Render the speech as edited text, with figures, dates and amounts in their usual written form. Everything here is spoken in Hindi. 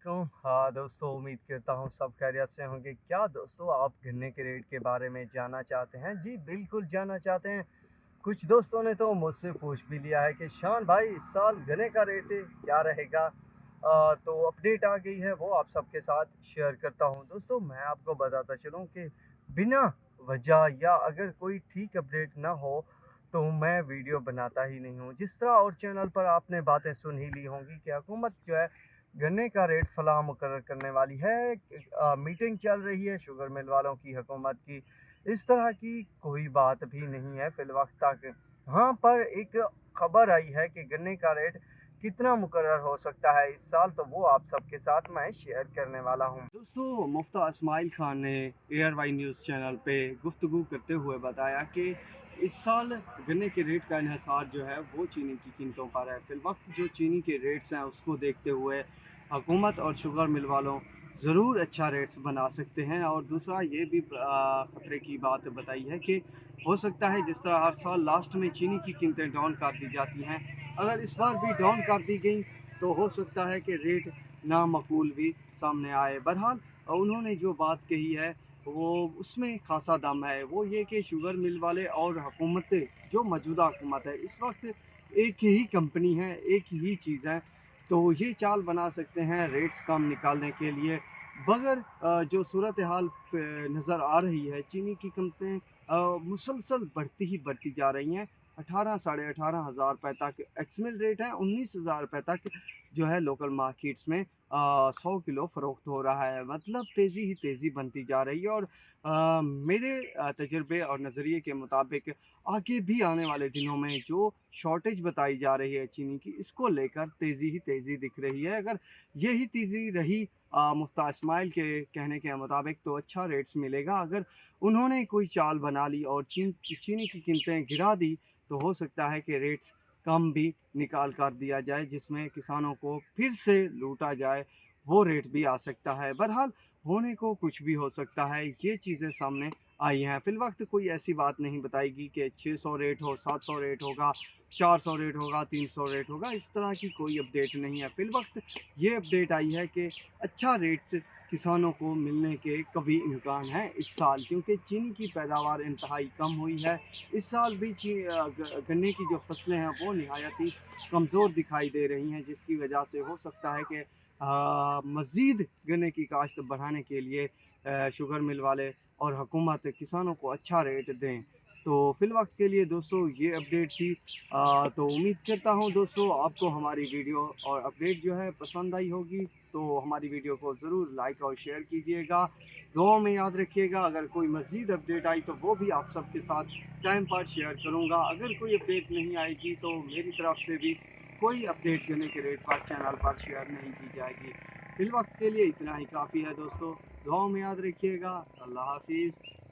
वालेकुम। हाँ दोस्तों, उम्मीद करता हूँ सब खैरियत से होंगे। क्या दोस्तों, आप गन्ने के रेट के बारे में जानना चाहते हैं? जी बिल्कुल जानना चाहते हैं। कुछ दोस्तों ने तो मुझसे पूछ भी लिया है कि शान भाई, इस साल गन्ने का रेट क्या रहेगा। तो अपडेट आ गई है, वो आप सबके साथ शेयर करता हूँ। दोस्तों मैं आपको बताता चलूँ कि बिना वजह या अगर कोई ठीक अपडेट ना हो तो मैं वीडियो बनाता ही नहीं हूँ। जिस तरह और चैनल पर आपने बातें सुन ही ली होंगी कि हुकूमत जो है गन्ने का रेट फलाह मुकर्रर करने वाली है। मीटिंग चल रही है शुगर मिल वालों की, हुकूमत की। इस तरह की कोई बात भी नहीं है फिलवक्त तक। हाँ, पर एक खबर आई है कि गन्ने का रेट कितना मुकर्रर हो सकता है इस साल, तो वो आप सबके साथ मैं शेयर करने वाला हूँ। दोस्तों, मुफ्ता इस्माइल खान ने एयर वाई न्यूज़ चैनल पे गुफ्तगू करते हुए बताया कि इस साल गन्ने के रेट का इन्हिसार जो है वो चीनी की कीमतों पर है। फिलवक्त जो चीनी के रेट्स हैं उसको देखते हुए हुकूमत और शुगर मिल वालों ज़रूर अच्छा रेट्स बना सकते हैं। और दूसरा ये भी ख़तरे की बात बताई है कि हो सकता है जिस तरह हर साल लास्ट में चीनी की कीमतें डाउन कर दी जाती हैं, अगर इस बार भी डाउन कर दी गई तो हो सकता है कि रेट नामाकूल भी सामने आए। बहरहाल उन्होंने जो बात कही है वो उसमें खासा दम है। वो ये कि शुगर मिल वाले और हुकूमतें, जो मौजूदा हुकूमत है इस वक्त, एक ही कंपनी है, एक ही चीज़ है, तो ये चाल बना सकते हैं रेट्स कम निकालने के लिए। मगर जो सूरत हाल नज़र आ रही है, चीनी की कीमतें मुसलसल बढ़ती ही बढ़ती जा रही हैं। 18 साढ़े 18 हज़ार रुपये तक एक्समिल रेट है, 19 हज़ार रुपये तक जो है लोकल मार्केट्स में 100 किलो फ़रोख्त हो रहा है। मतलब तेज़ी ही तेज़ी बनती जा रही है। और मेरे तजुर्बे और नज़रिए के मुताबिक आगे भी आने वाले दिनों में जो शॉर्टेज बताई जा रही है चीनी की, इसको लेकर तेज़ी ही तेज़ी दिख रही है। अगर यही तेज़ी रही मुफ्ता इस्माइल के कहने के मुताबिक, तो अच्छा रेट्स मिलेगा। अगर उन्होंने कोई चाल बना ली और चीनी की कीमतें गिरा दी तो हो सकता है कि रेट्स कम भी निकाल कर दिया जाए, जिसमें किसानों को फिर से लूटा जाए, वो रेट भी आ सकता है। बहरहाल होने को कुछ भी हो सकता है, ये चीज़ें सामने आई हैं। फिलवक्त कोई ऐसी बात नहीं बताएगी कि 600 रेट हो, 700 रेट होगा, 400 रेट होगा, 300 रेट होगा, इस तरह की कोई अपडेट नहीं है। फिलवक्त ये अपडेट आई है कि अच्छा रेट्स किसानों को मिलने के कभी इम्कान है इस साल, क्योंकि चीनी की पैदावार इंतहाई कम हुई है। इस साल भी गन्ने की जो फसलें हैं वो नहायत ही कमज़ोर दिखाई दे रही हैं, जिसकी वजह से हो सकता है कि मज़ीद गन्ने की काश्त बढ़ाने के लिए शुगर मिल वाले और हुकूमत किसानों को अच्छा रेट दें। तो फ़िलवक्त के लिए दोस्तों ये अपडेट थी। तो उम्मीद करता हूँ दोस्तों आपको हमारी वीडियो और अपडेट जो है पसंद आई होगी। तो हमारी वीडियो को ज़रूर लाइक और शेयर कीजिएगा। दुआओं में याद रखिएगा। अगर कोई मज़ीद अपडेट आई तो वो भी आप सबके साथ टाइम पर शेयर करूँगा। अगर कोई अपडेट नहीं आएगी तो मेरी तरफ से भी कोई अपडेट गन्ने के रेट पर चैनल पर शेयर नहीं की जाएगी। फिलवक्त के लिए इतना ही काफ़ी है दोस्तों। दुआओं में याद रखिएगा। अल्लाह हाफिज़।